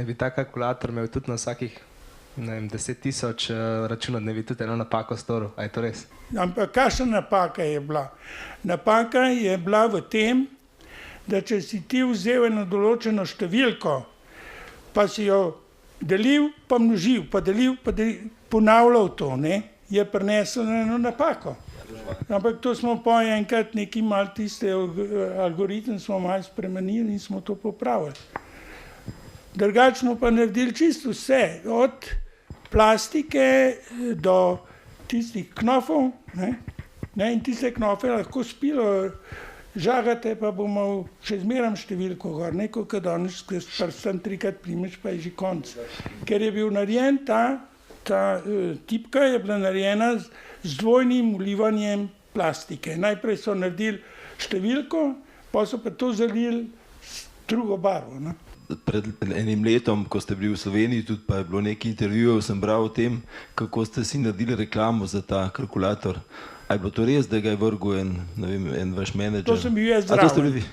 Bi ta kalkulator imel tudi na vsakih, ne vem, 10.000 računov, ne bi tudi eno napako storil, a je to res? Ampak kakšna napaka je bila? Napaka je bila v tem, da če si ti vzel eno določeno številko, pa si jo delil, pa množil, pa delil, pa ponavljal to, ne, je prineslo eno napako. Ampak to smo po enkrat neki malo tiste algoritem smo malo spremenili in smo to popravili. Drugače smo pa naredili čisto vse, od plastike do tistih knofov, ne, in tiste knofe lahko spilo žagate, pa bomo še zmeram številko gor, ne, kot danes s prstem trikrat primeš, pa je že konc. Ker je bil narejen ta tipka je bila narejena z dvojnim vlivanjem plastike. Najprej so naredili številko, pa so pa to zalili s drugo barvo, ne. Pred enim letom, ko ste bili v Sloveniji, tudi pa je bilo nekaj intervjujev, sem bral o tem, kako ste si naredili reklamo za ta kalkulator. A je bilo to res, da ga je vrgel en vaš menedžer? To sem bil jaz zraven. A to ste bili vi?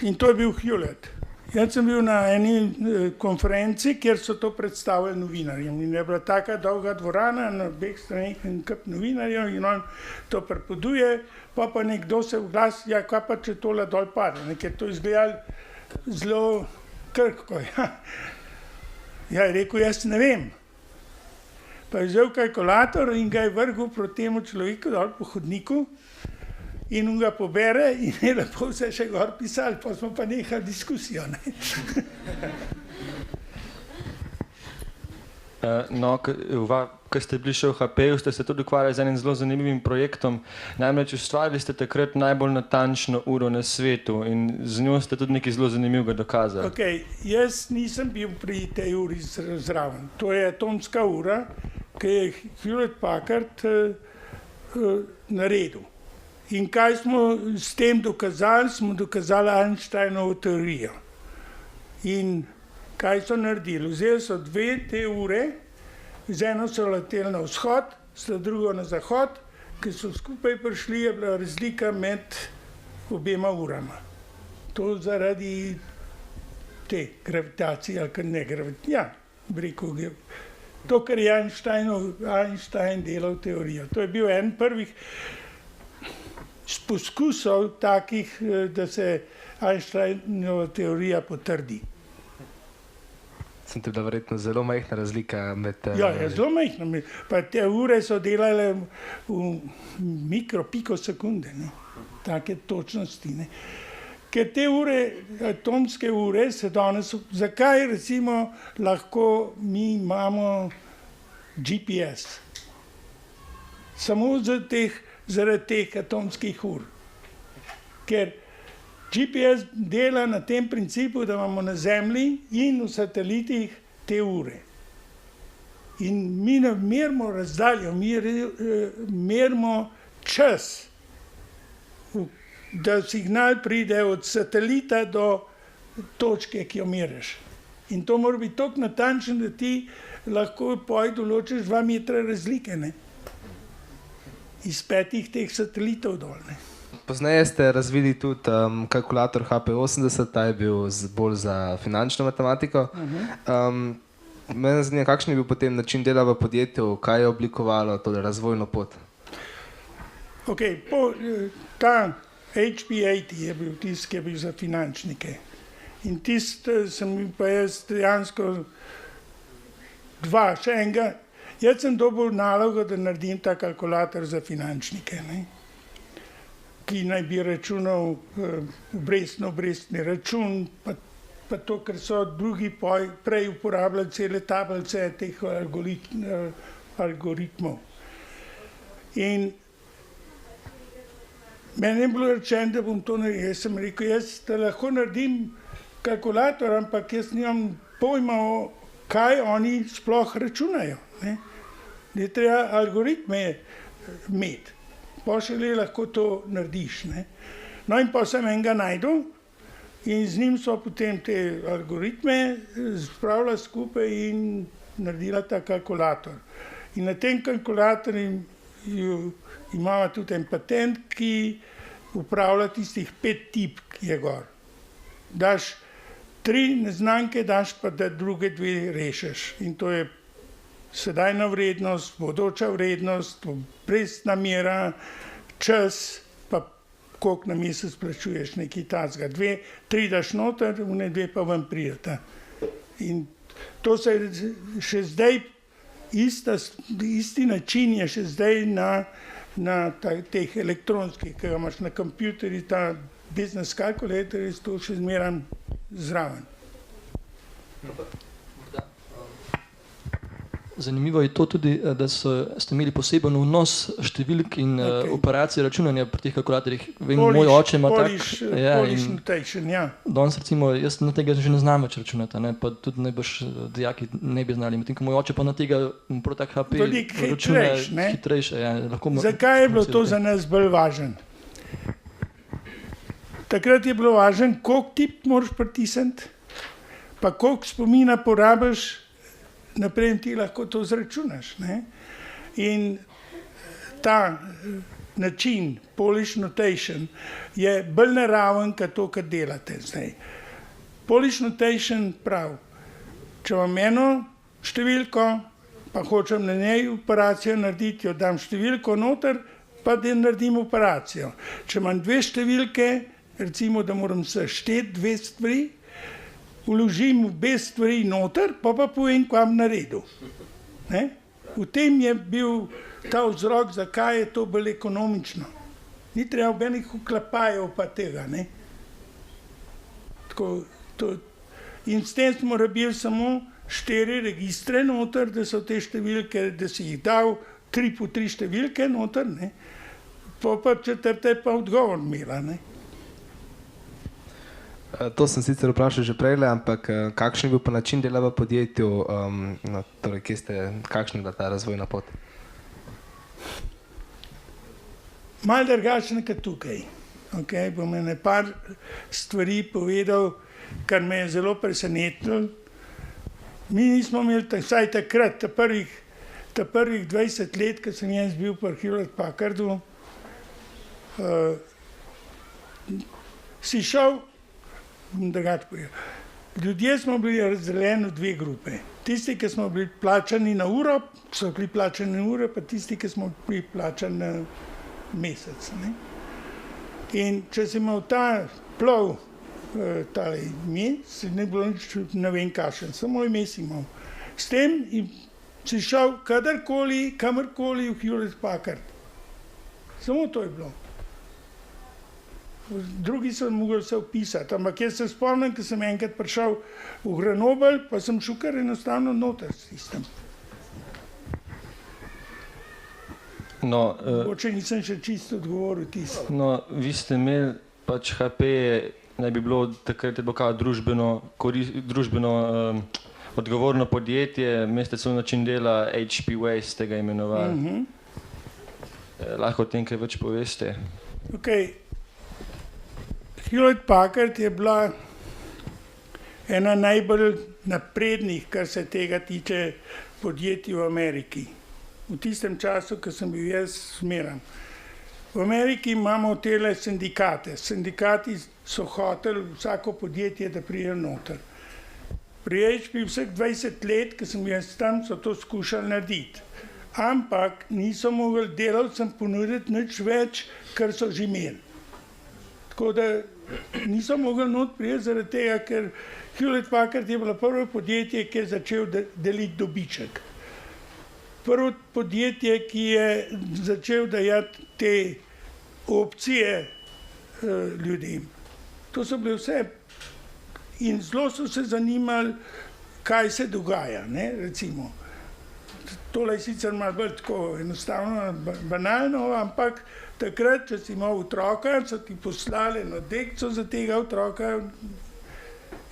In to je bil Hewlett. Jaz sem bil na eni konferenci, kjer so to predstavili novinarjem. In je bila taka dolga dvorana, na obeh straneh en kup novinarjev in on to pripoveduje, pa nekdo se oglasi, ja, kaj pa če tole dol pade, ker to izgledalo zelo krhko. Ja, je rekel, jaz ne vem. Pa je vzel kalkulator in ga je vrgel proti temu človeku dol po hodniku in on ga pobere in je lepo vse še gor pisali, pa smo pa nehali diskusijo, ne. No, ko ste bili še v HP-ju, ste se tudi ukvarjali z enim zelo zanimivim projektom, namreč ustvarili ste takrat najbolj natančno uro na svetu in z njo ste tudi nekaj zelo zanimivega dokazali. Okej, jaz nisem bil pri tej uri zraven. To je atomska ura, ki je Hewlett Packard naredil. In kaj smo s tem dokazali? Smo dokazali Einsteinovo teorijo. In kaj so naredili? Vzeli so dve te ure, z eno so leteli na vzhod, z drugo na zahod, ki so skupaj prišli, je bila razlika med obema urama. To zaradi te gravitacije, ali ne gravitacije, ja, bi rekel, to, kar je Einstein delal teorijo. To je bil en prvih poskusov takih, da se Einsteinova teorija potrdi. Sem te bila verjetno zelo majhna razlika med... Ja, je zelo majhna. Pa te ure so delale v mikropikosekunde, ne, take točnosti, ne. Ker te ure, atomske ure se danes... Zakaj recimo lahko mi imamo GPS? Samo zaradi teh atomskih ur. Ker GPS dela na tem principu, da imamo na Zemlji in v satelitih te ure. In mi ne merimo razdaljo, mi merimo čas, da signal pride od satelita do točke, ki jo meriš. In to mora biti toliko natančno, da ti lahko določiš 2 metra razlike, ne. Iz 5 teh satelitov dol, ne. Pozneje ste razvili tudi kalkulator HP80, ta je bil bolj za finančno matematiko. Mene zanima, kakšen je bil potem način dela v podjetju, kaj je oblikovalo to razvojno pot? Okej, ta HP80 je bil tisti, ki je bil za finančnike. In tisti sem bil pa jaz dejansko še enega. Jaz sem dobil nalogo, da naredim ta kalkulator za finančnike, ne, ki naj bi računal obrestni račun, pa to, ker so drugi prej uporabljali cele tablice teh algoritmov. In meni je bilo rečeno, da bom to naredil. Jaz sem rekel, jaz lahko naredim kalkulator, ampak jaz nimam pojma, kaj oni sploh računajo, ne. Je treba algoritme imeti, pa šele lahko to narediš, ne. No in pa sem enega našel in z njim so potem te algoritme spravila skupaj in naredila ta kalkulator. In na tem kalkulatorju imamo tudi en patent, ki upravlja tistih 5 tipk, ki je gor. Daš 3 neznanke daš, pa da druge 2 rešiš. In to je sedajna vrednost, bodoča vrednost, obrestna mera, čas, pa koliko na mesec plačuješ nekaj takega. 2, 3 daš noter, une 2 pa ven prideta. In to se še zdaj, isti način je še zdaj na teh elektronskih, ki ga imaš na kompjuterju, ta business calculator, je to še zmeraj zraven. Zanimivo je to tudi, da ste imeli poseben vnos številk in operacij računanja pri teh kalkulatorjih. Vem, moj oče ima tak... Polish notation, ja. Danes recimo, jaz na tega že ne znam več računati, ne? Pa tudi najbrž dijaki ne bi znali. Medtem ko moj oče pa na tega prav tak HP računa hitrejše. Ja, zakaj je bilo to za nas bolj važno? Takrat je bilo važno, koliko tip moraš pritisniti, pa koliko spomina porabiš, naprej ti lahko to zračunaš. Ne? In ta način, Polish notation, je bolj naraven, kot to, kar delate zdaj. Polish notation pravi, če imam eno številko, pa hočem na njej operacijo narediti, jo dam številko noter, pa da naredim operacijo. Če imam 2 številke, recimo, da moram sešteti 2 stvari, vložim obe stvari noter, pa povem, kaj bom naredil. Ne? V tem je bil ta vzrok, zakaj je to bolj ekonomično. Ni treba nobenih vklapajev pa tega. Ne? In s tem smo rabili samo 4 registre noter, da so te številke, da si jih dal 3 po 3 številke noter, ne? Pa 4. pa odgovor imela. Ne? To sem sicer vprašal že prej, ampak kakšen je bil pa način dela v podjetju, torej kakšna je bila ta razvojna pot? Malo drugačen kot tukaj. Okay? Bom ene par stvari povedal, kar me je zelo presenetilo. Mi nismo imeli, vsaj takrat, ta prvih 20 let, ko sem jaz bil pri Hewlett Packardu, si šel, ljudje smo bili razdeljeni v 2 grupe. Tisti, ki smo bili plačani na uro, so bili plačani na uro, pa tisti, ki smo bili plačani na mesec. Ne? In če si imel ta plov, tale ime, si ne bilo nič, ne vem kakšen, samo ime si imel. S tem si šel kadarkoli, kamorkoli v Hewlett Packard. Samo to je bilo. Drugi so mogli se vpisati, ampak jaz se spomnim, ko sem enkrat prišel v Grenoble, pa sem šel kar enostavno noter s tistem. Mogoče nisem še čisto odgovoril tisto. No, vi ste imeli, pač HP naj bi bilo takrat je bilo kao družbeno odgovorno podjetje, imate celo način dela HP Way ste ga imenovali. Lahko o tem kaj več poveste? Hewlett Packard je bila ena najbolj naprednih, kar se tega tiče, podjetij v Ameriki. V tistem času, ko sem bil jaz zmeran. V Ameriki imamo tele sindikate. Sindikati so hoteli vsako podjetje, da pride noter. Pri HP vseh 20 let, ko sem jaz tam, so to skušali narediti. Ampak niso mogli delavcem ponuditi nič več, kar so že imeli. Tako da niso mogli not prijeti zaradi tega, ker Hewlett Packard je bilo prvo podjetje, ki je začel deliti dobiček. Prvo podjetje, ki je začel dajati te opcije ljudem. To so bile vse. In zelo so se zanimali, kaj se dogaja, ne, recimo. Tole je sicer malo bolj tako enostavno, banalno, ampak takrat, če si imel otroka, so ti poslali eno dekco za tega otroka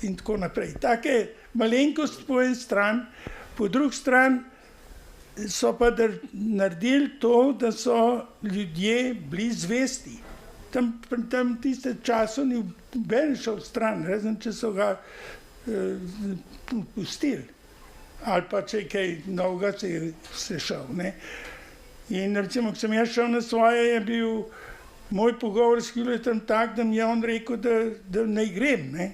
in tako naprej. Take malenkosti po en stran, po drugi stran so pa naredili to, da so ljudje bili zvesti. Tam tiste času ni noben šel stran, razen če so ga pustili. Ali pa če kaj novega se šel. Ne? In recimo, ko sem jaz šel na svoje, je bil moj pogovor s Hewlettom tak, da mi je on rekel, da naj grem. Ne?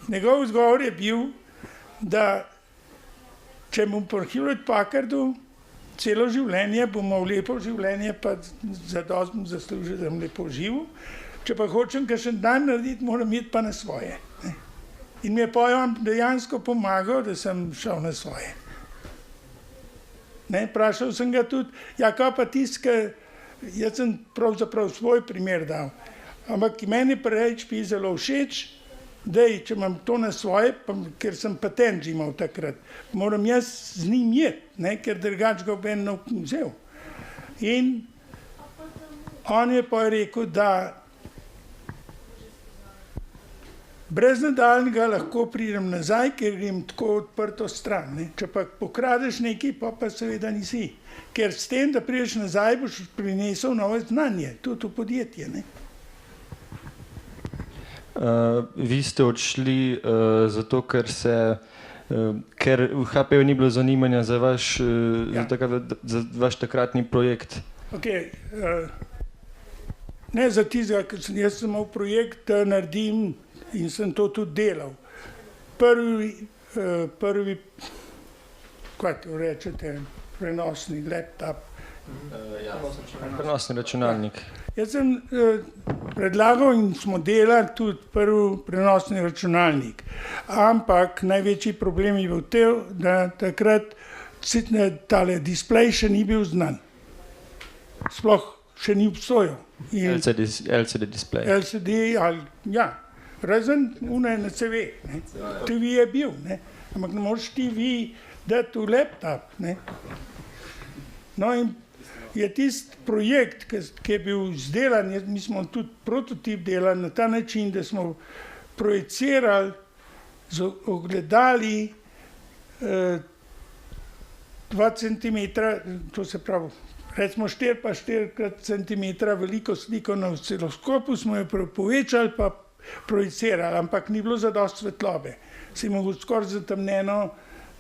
Njegov izgovor je bil, da če bom po Hewlett Packardu celo življenje, bom imel lepo življenje, pa zadosti bom zaslužil, da bom lepo živel. Če pa hočem kakšen dan narediti, moram iti pa na svoje. In mi je on dejansko pomagal, da sem šel na svoje. Vprašal sem ga tudi, kaj pa tisti, jaz sem pravzaprav svoj primer dal, ampak meni pa HP zelo všeč, če imam to na svoje, ker sem patent že imel takrat, moram jaz z njim jeti, ker drugače ga ben vzel. In on je pa rekel, da brez nadaljnjega lahko pridem nazaj, ker grem tako odprto stran. Če pa pokradeš nekaj, pa seveda nisi. Ker s tem, da prideš nazaj, boš prinesel novo znanje, tudi v podjetje. Vi ste odšli zato, ker v HP-ju ni bilo zanimanja za vaš takratni projekt. Ne za tistega, ker jaz sem imel projekt, da naredim in sem to tudi delal. Prvi, kaj to rečete, prenosni laptop. Prenosni računalnik. Jaz sem predlagal in smo delali tudi prvi prenosni računalnik. Ampak največji problem je bil to, da takrat tale displej še ni bil znan. Sploh še ni obstojal. LCD displej. LCD, ja. Razen unaj na CV. TV je bil, ampak ne moreš TV dati v laptop. No in je tisti projekt, ki je bil izdelan, mi smo tudi prototip delali na ta način, da smo projicirali z ogledali 2 centimetra, to se pravi, recimo 4x4 centimetra veliko sliko na osciloskopu, smo jo povečali pa projicirali, ampak ni bilo zadosti svetlobe. Si mogel skoraj zatemnjeno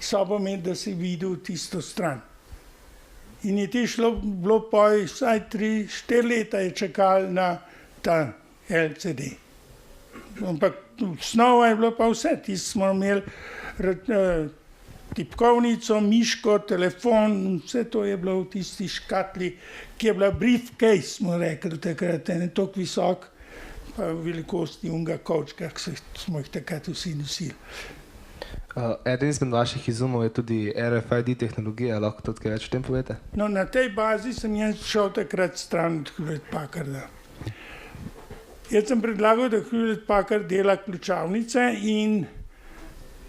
sobo imeti, da si videl tisto stran. In je ti bilo vsaj 3-4 leta je čakali na ta LCD. Ampak snova je bilo pa vse. Tisti smo imeli tipkovnico, miško, telefon, vse to je bilo v tisti škatli, ki je bila briefcase, smo rekli takrat, toliko visok, pa velikosti unga kovčka, ki smo jih takrat vsi nosili. Eden izmed vaših izumov je tudi RFID tehnologija, lahko tudi kaj več o tem povete? No, na tej bazi sem jaz šel takrat stran od Hewlett Packarda. Jaz sem predlagal, da Hewlett Packard dela ključavnice in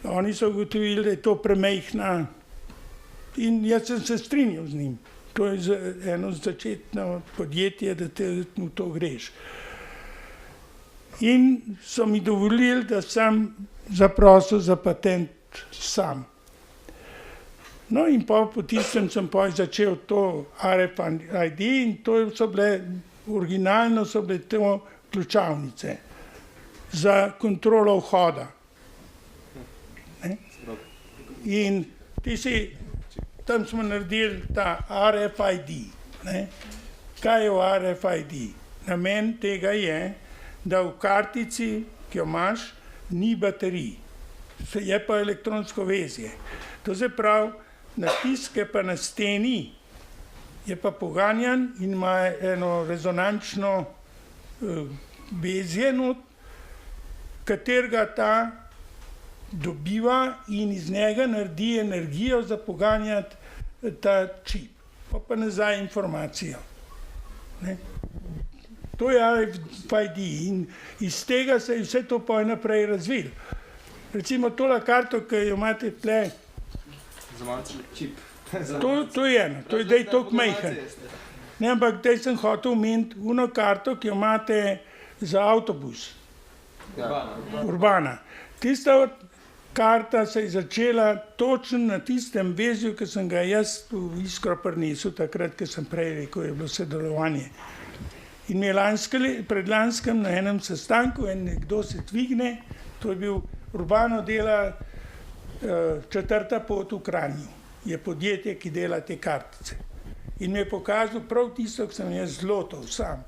oni so ugotovili, da je to premajhna in jaz sem se strinjal z njim. To je eno začetno podjetje, da v to greš. In so mi dovolili, da sem zaprosil za patent sam. No in po tistem sem začel to RFID in to so bile, originalno so bile to ključavnice za kontrolo vhoda. In tam smo naredili ta RFID. Kaj je v RFID? Namen tega je, da v kartici, ki jo imaš, ni baterij, je pa elektronsko vezje. To se pravi, natisk je pa na steni, je pa poganjan in ima eno rezonančno vezje, katerega ta dobiva in iz njega naredi energijo za poganjati ta čip, pa nazaj informacijo. To je RFID in iz tega se je vse to naprej razvilo. Recimo tole karto, ki jo imate tle, to je eno, to je zdaj toliko majhen. Ampak zdaj sem hotel omeniti uno karto, ki jo imate za avtobus. Urbana. Tista karta se je začela točno na tistem vezju, ki sem ga jaz v Iskro prinesel takrat, ki sem prej rekel, je bilo sodelovanje. In mi je predlanskem na enem sestanku nekdo se dvigne, to je bil Urbano dela Četrta pot v Kranju. Je podjetje, ki dela te kartice. In mi je pokazal prav tisto, ki sem jaz zlotal sam.